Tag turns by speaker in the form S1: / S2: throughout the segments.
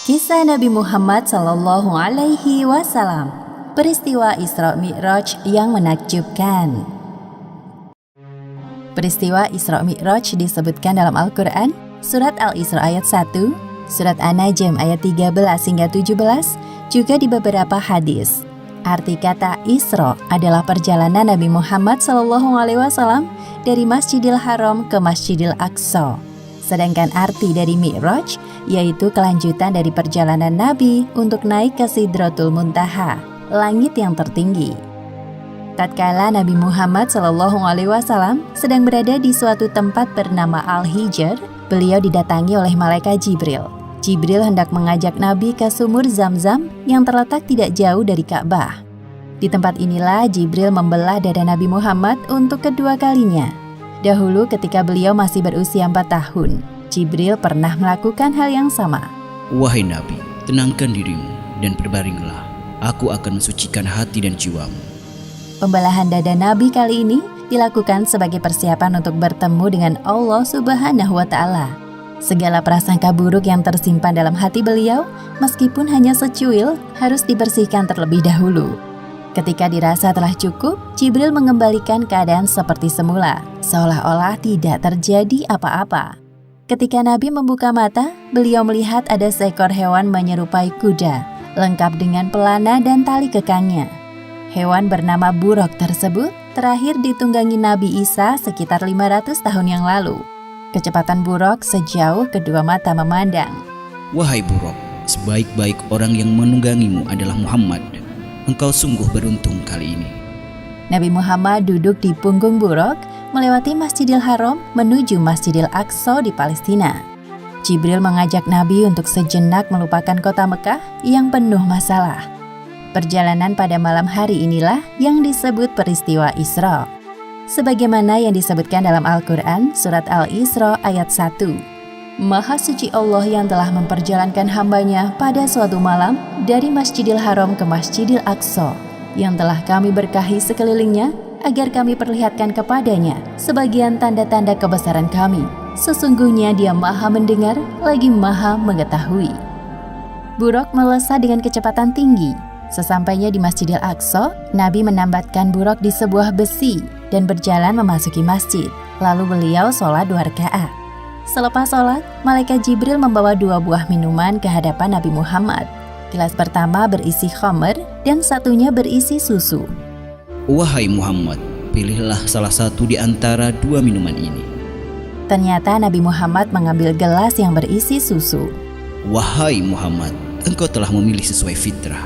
S1: Kisah Nabi Muhammad Sallallahu Alaihi Wasallam. Peristiwa Isra Mi'raj yang menakjubkan. Peristiwa Isra Mi'raj disebutkan dalam Al-Quran, Surat Al-Isra ayat 1, Surat An-Najm ayat 13 hingga 17, juga di beberapa hadis. Arti kata Isra adalah perjalanan Nabi Muhammad Sallallahu Alaihi Wasallam dari Masjidil Haram ke Masjidil Aqsa. Sedangkan arti dari Mi'raj yaitu kelanjutan dari perjalanan Nabi untuk naik ke Sidratul Muntaha, langit yang tertinggi. Tatkala Nabi Muhammad SAW sedang berada di suatu tempat bernama Al-Hijr, beliau didatangi oleh malaikat Jibril. Jibril hendak mengajak Nabi ke sumur Zam-Zam yang terletak tidak jauh dari Ka'bah. Di tempat inilah Jibril membelah dada Nabi Muhammad untuk kedua kalinya. Dahulu ketika beliau masih berusia 4 tahun, Jibril pernah melakukan hal yang sama.
S2: Wahai Nabi, tenangkan dirimu dan berbaringlah. Aku akan mensucikan hati dan jiwamu.
S1: Pembelahan dada Nabi kali ini dilakukan sebagai persiapan untuk bertemu dengan Allah Subhanahu wa Ta'ala. Segala prasangka buruk yang tersimpan dalam hati beliau, meskipun hanya secuil, harus dibersihkan terlebih dahulu. Ketika dirasa telah cukup, Jibril mengembalikan keadaan seperti semula, seolah-olah tidak terjadi apa-apa. Ketika Nabi membuka mata, beliau melihat ada seekor hewan menyerupai kuda, lengkap dengan pelana dan tali kekangnya. Hewan bernama buruk tersebut terakhir ditunggangi Nabi Isa sekitar 500 tahun yang lalu. Kecepatan buruk sejauh kedua mata memandang.
S2: Wahai buruk, sebaik-baik orang yang menunggangimu adalah Muhammad. Engkau sungguh beruntung kali ini.
S1: Nabi Muhammad duduk di punggung buruk, melewati Masjidil Haram menuju Masjidil Aqsa di Palestina. Jibril mengajak Nabi untuk sejenak melupakan kota Mekah yang penuh masalah. Perjalanan pada malam hari inilah yang disebut peristiwa Isra. Sebagaimana yang disebutkan dalam Al-Quran, Surat Al-Isra ayat 1. Maha suci Allah yang telah memperjalankan hambanya pada suatu malam dari Masjidil Haram ke Masjidil Aqsa, yang telah kami berkahi sekelilingnya agar kami perlihatkan kepadanya sebagian tanda-tanda kebesaran kami. Sesungguhnya Dia Maha mendengar lagi Maha mengetahui. Buruk melesat dengan kecepatan tinggi. Sesampainya di Masjidil Aqsa, Nabi menambatkan buruk di sebuah besi dan berjalan memasuki masjid. Lalu beliau sholat 2 rakaat. Selepas sholat, malaikat Jibril membawa 2 buah minuman ke hadapan Nabi Muhammad. Gelas pertama berisi khamr dan satunya berisi susu.
S2: Wahai Muhammad, pilihlah salah satu di antara 2 minuman ini.
S1: Ternyata Nabi Muhammad mengambil gelas yang berisi susu.
S2: Wahai Muhammad, engkau telah memilih sesuai fitrah.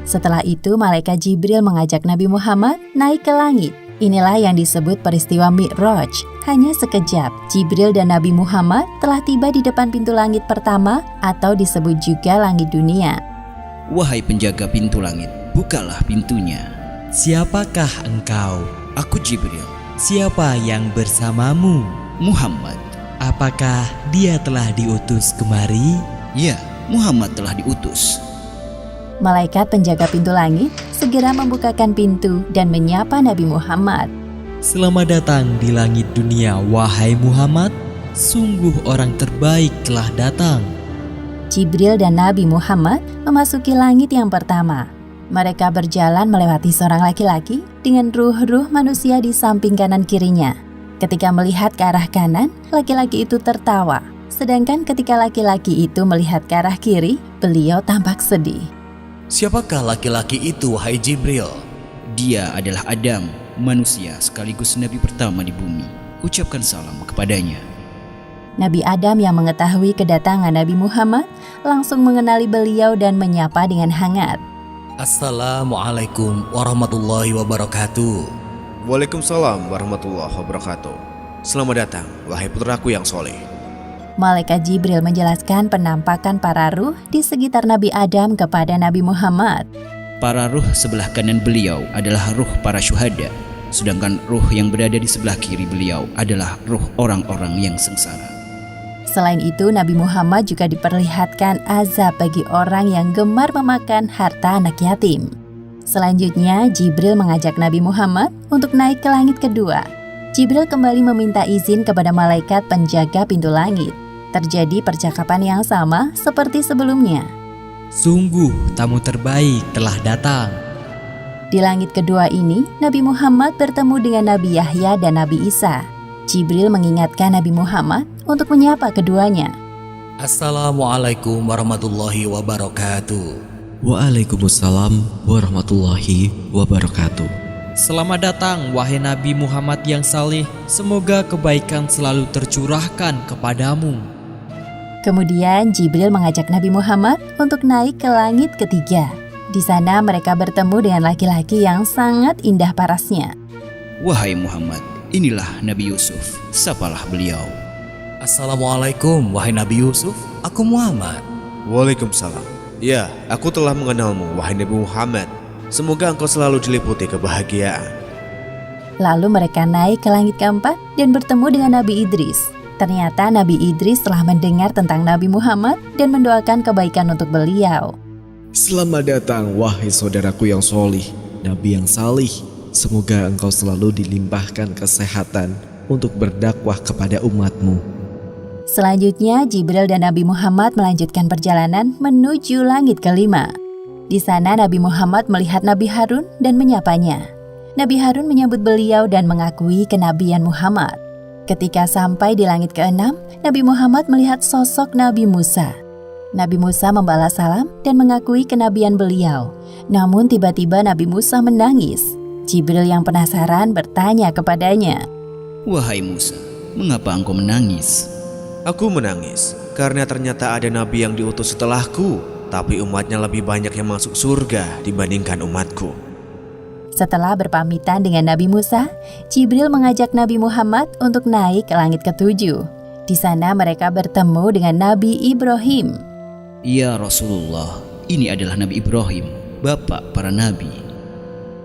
S1: Setelah itu, malaikat Jibril mengajak Nabi Muhammad naik ke langit. Inilah yang disebut peristiwa Mi'raj. Hanya sekejap, Jibril dan Nabi Muhammad telah tiba di depan pintu langit pertama atau disebut juga langit dunia.
S2: Wahai penjaga pintu langit, bukalah pintunya.
S3: Siapakah engkau?
S2: Aku Jibril.
S3: Siapa yang bersamamu?
S2: Muhammad.
S3: Apakah dia telah diutus kemari?
S2: Ya, Muhammad telah diutus.
S1: Malaikat penjaga pintu langit segera membukakan pintu dan menyapa Nabi Muhammad.
S3: Selamat datang di langit dunia, wahai Muhammad. Sungguh orang terbaik telah datang.
S1: Jibril dan Nabi Muhammad memasuki langit yang pertama. Mereka berjalan melewati seorang laki-laki dengan ruh-ruh manusia di samping kanan kirinya. Ketika melihat ke arah kanan, laki-laki itu tertawa. Sedangkan ketika laki-laki itu melihat ke arah kiri, beliau tampak sedih.
S4: Siapakah laki-laki itu, wahai Jibril?
S2: Dia adalah Adam, manusia sekaligus nabi pertama di bumi. Ucapkan salam kepadanya.
S1: Nabi Adam yang mengetahui kedatangan Nabi Muhammad langsung mengenali beliau dan menyapa dengan hangat.
S4: Assalamualaikum warahmatullahi wabarakatuh.
S5: Waalaikumsalam warahmatullahi wabarakatuh. Selamat datang, wahai putraku yang soleh.
S1: Malaikat Jibril menjelaskan penampakan para ruh di sekitar Nabi Adam kepada Nabi Muhammad.
S2: Para ruh sebelah kanan beliau adalah ruh para syuhada, sedangkan ruh yang berada di sebelah kiri beliau adalah ruh orang-orang yang sengsara.
S1: Selain itu, Nabi Muhammad juga diperlihatkan azab bagi orang yang gemar memakan harta anak yatim. Selanjutnya, Jibril mengajak Nabi Muhammad untuk naik ke langit kedua. Jibril kembali meminta izin kepada malaikat penjaga pintu langit. Terjadi percakapan yang sama seperti sebelumnya.
S3: Sungguh tamu terbaik telah datang.
S1: Di langit kedua ini, Nabi Muhammad bertemu dengan Nabi Yahya dan Nabi Isa. Jibril mengingatkan Nabi Muhammad untuk menyapa keduanya.
S4: Assalamualaikum warahmatullahi wabarakatuh.
S6: Waalaikumsalam warahmatullahi wabarakatuh.
S3: Selamat datang wahai Nabi Muhammad yang saleh. Semoga kebaikan selalu tercurahkan kepadamu.
S1: Kemudian Jibril mengajak Nabi Muhammad untuk naik ke langit ketiga. Di sana mereka bertemu dengan laki-laki yang sangat indah parasnya.
S2: Wahai Muhammad, inilah Nabi Yusuf, sapalah beliau.
S4: Assalamualaikum wahai Nabi Yusuf, aku Muhammad.
S5: Waalaikumsalam. Ya, aku telah mengenalmu, wahai Nabi Muhammad. Semoga engkau selalu diliputi kebahagiaan.
S1: Lalu mereka naik ke langit keempat dan bertemu dengan Nabi Idris. Ternyata Nabi Idris telah mendengar tentang Nabi Muhammad dan mendoakan kebaikan untuk beliau.
S6: Selamat datang wahai saudaraku yang solih, Nabi yang salih. Semoga engkau selalu dilimpahkan kesehatan untuk berdakwah kepada umatmu.
S1: Selanjutnya Jibril dan Nabi Muhammad melanjutkan perjalanan menuju langit kelima. Di sana Nabi Muhammad melihat Nabi Harun dan menyapanya. Nabi Harun menyambut beliau dan mengakui kenabian Muhammad. Ketika sampai di langit keenam, Nabi Muhammad melihat sosok Nabi Musa. Nabi Musa membalas salam dan mengakui kenabian beliau. Namun tiba-tiba Nabi Musa menangis. Jibril yang penasaran bertanya kepadanya,
S2: Wahai Musa, mengapa engkau menangis?
S5: Aku menangis karena ternyata ada nabi yang diutus setelahku, tapi umatnya lebih banyak yang masuk surga dibandingkan umatku.
S1: Setelah berpamitan dengan Nabi Musa, Jibril mengajak Nabi Muhammad untuk naik ke langit ketujuh. Di sana mereka bertemu dengan Nabi Ibrahim.
S2: Ya Rasulullah, ini adalah Nabi Ibrahim, bapak para nabi.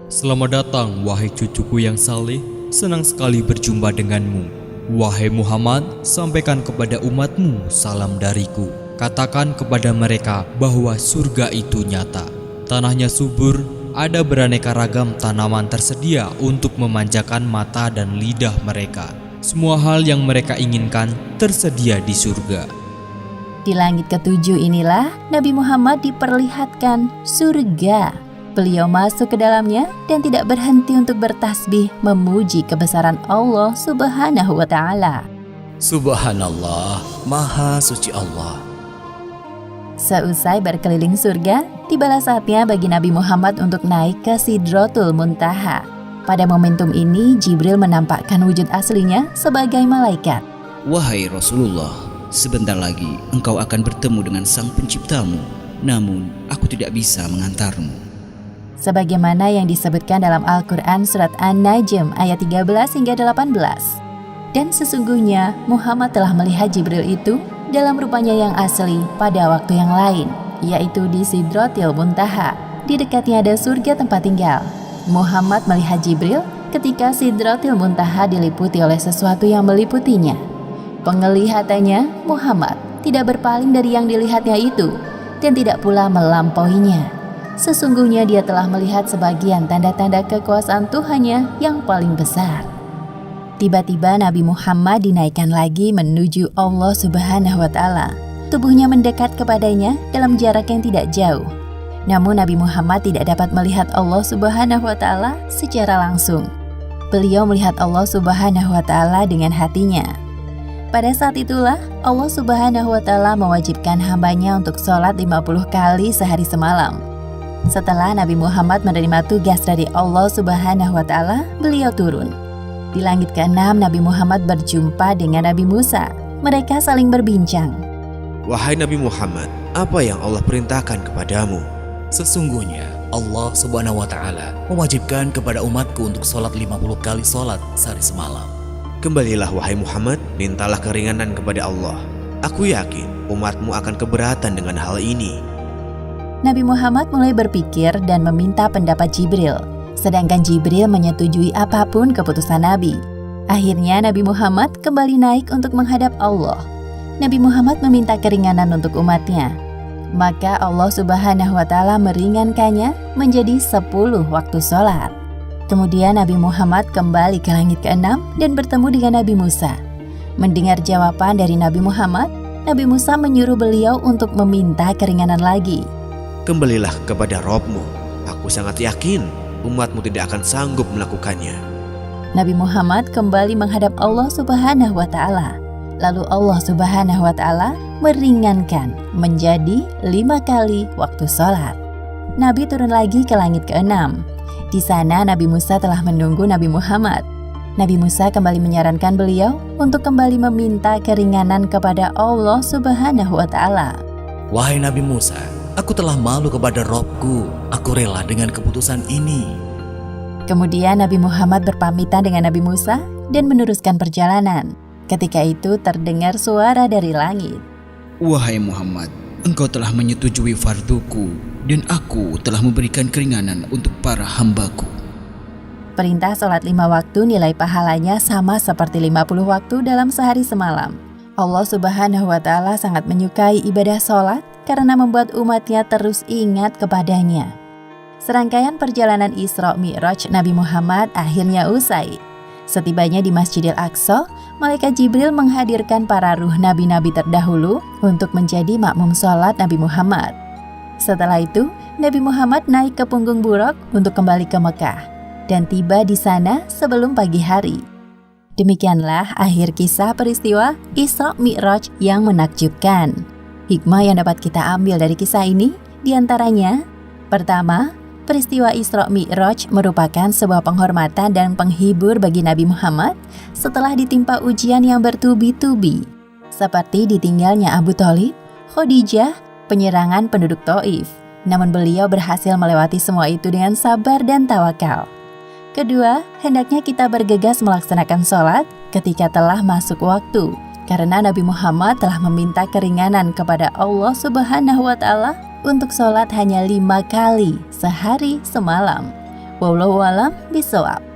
S3: Selamat datang wahai cucuku yang saleh. Senang sekali berjumpa denganmu. Wahai Muhammad, sampaikan kepada umatmu salam dariku. Katakan kepada mereka bahwa surga itu nyata. Tanahnya subur, ada beraneka ragam tanaman tersedia untuk memanjakan mata dan lidah mereka. Semua hal yang mereka inginkan tersedia di surga.
S1: Di langit ketujuh inilah Nabi Muhammad diperlihatkan surga. Beliau masuk ke dalamnya dan tidak berhenti untuk bertasbih memuji kebesaran Allah Subhanahu wa Ta'ala.
S4: Subhanallah, Maha Suci Allah.
S1: Seusai berkeliling surga, tibalah saatnya bagi Nabi Muhammad untuk naik ke Sidratul Muntaha. Pada momentum ini, Jibril menampakkan wujud aslinya sebagai malaikat.
S2: Wahai Rasulullah, sebentar lagi engkau akan bertemu dengan sang penciptamu. Namun, aku tidak bisa mengantarmu.
S1: Sebagaimana yang disebutkan dalam Al-Quran Surat An-Najm ayat 13 hingga 18. Dan sesungguhnya Muhammad telah melihat Jibril itu dalam rupanya yang asli pada waktu yang lain, yaitu di Sidratil Muntaha. Di dekatnya ada surga tempat tinggal. Muhammad melihat Jibril ketika Sidratil Muntaha diliputi oleh sesuatu yang meliputinya. Penglihatannya, Muhammad tidak berpaling dari yang dilihatnya itu dan tidak pula melampauinya. Sesungguhnya dia telah melihat sebagian tanda-tanda kekuasaan Tuhannya yang paling besar. Tiba-tiba Nabi Muhammad dinaikkan lagi menuju Allah Subhanahu wa Ta'ala. Tubuhnya mendekat kepadanya dalam jarak yang tidak jauh. Namun Nabi Muhammad tidak dapat melihat Allah Subhanahu wa Ta'ala secara langsung. Beliau melihat Allah Subhanahu wa Ta'ala dengan hatinya. Pada saat itulah Allah Subhanahu wa Ta'ala mewajibkan hambanya untuk sholat 50 kali sehari semalam. Setelah Nabi Muhammad menerima tugas dari Allah Subhanahu wa Ta'ala, beliau turun. Di langit ke-6, Nabi Muhammad berjumpa dengan Nabi Musa. Mereka saling berbincang.
S5: Wahai Nabi Muhammad, apa yang Allah perintahkan kepadamu?
S4: Sesungguhnya Allah Subhanahu wa Ta'ala mewajibkan kepada umatku untuk sholat 50 kali sholat sehari semalam.
S5: Kembalilah wahai Muhammad, mintalah keringanan kepada Allah. Aku yakin umatmu akan keberatan dengan hal ini.
S1: Nabi Muhammad mulai berpikir dan meminta pendapat Jibril. Sedangkan Jibril menyetujui apapun keputusan Nabi. Akhirnya Nabi Muhammad kembali naik untuk menghadap Allah. Nabi Muhammad meminta keringanan untuk umatnya. Maka Allah Subhanahu wa Ta'ala meringankannya menjadi 10 waktu sholat. Kemudian Nabi Muhammad kembali ke langit ke-6 dan bertemu dengan Nabi Musa. Mendengar jawaban dari Nabi Muhammad, Nabi Musa menyuruh beliau untuk meminta keringanan lagi.
S5: Kembalilah kepada Robmu. Aku sangat yakin umatmu tidak akan sanggup melakukannya.
S1: Nabi Muhammad kembali menghadap Allah Subhanahu wa Ta'ala. Lalu Allah Subhanahu wa Ta'ala meringankan menjadi 5 kali waktu sholat. Nabi turun lagi ke langit ke-6. Di sana Nabi Musa telah menunggu Nabi Muhammad. Nabi Musa kembali menyarankan beliau untuk kembali meminta keringanan kepada Allah Subhanahu wa Ta'ala.
S4: Wahai Nabi Musa, aku telah malu kepada Robku. Aku rela dengan keputusan ini.
S1: Kemudian Nabi Muhammad berpamitan dengan Nabi Musa dan meneruskan perjalanan. Ketika itu terdengar suara dari langit.
S2: Wahai Muhammad, engkau telah menyetujui farduku dan aku telah memberikan keringanan untuk para hambaku.
S1: Perintah sholat 5 waktu nilai pahalanya sama seperti 50 waktu dalam sehari semalam. Allah Subhanahu wa Ta'ala sangat menyukai ibadah sholat karena membuat umatnya terus ingat kepadanya. Serangkaian perjalanan Isra Mi'raj Nabi Muhammad akhirnya usai. Setibanya di Masjidil Aqsa, Malaikat Jibril menghadirkan para ruh nabi-nabi terdahulu untuk menjadi makmum sholat Nabi Muhammad. Setelah itu, Nabi Muhammad naik ke punggung buraq untuk kembali ke Mekah dan tiba di sana sebelum pagi hari. Demikianlah akhir kisah peristiwa Isra Mi'raj yang menakjubkan. Hikmah yang dapat kita ambil dari kisah ini diantaranya: pertama, peristiwa Isra Mi'raj merupakan sebuah penghormatan dan penghibur bagi Nabi Muhammad setelah ditimpa ujian yang bertubi-tubi, seperti ditinggalnya Abu Thalib, Khadijah, penyerangan penduduk Taif. Namun beliau berhasil melewati semua itu dengan sabar dan tawakal. Kedua, hendaknya kita bergegas melaksanakan sholat ketika telah masuk waktu, karena Nabi Muhammad telah meminta keringanan kepada Allah Subhanahu wa Ta'ala untuk sholat hanya 5 kali sehari semalam. Wallahu a'lam bishawab.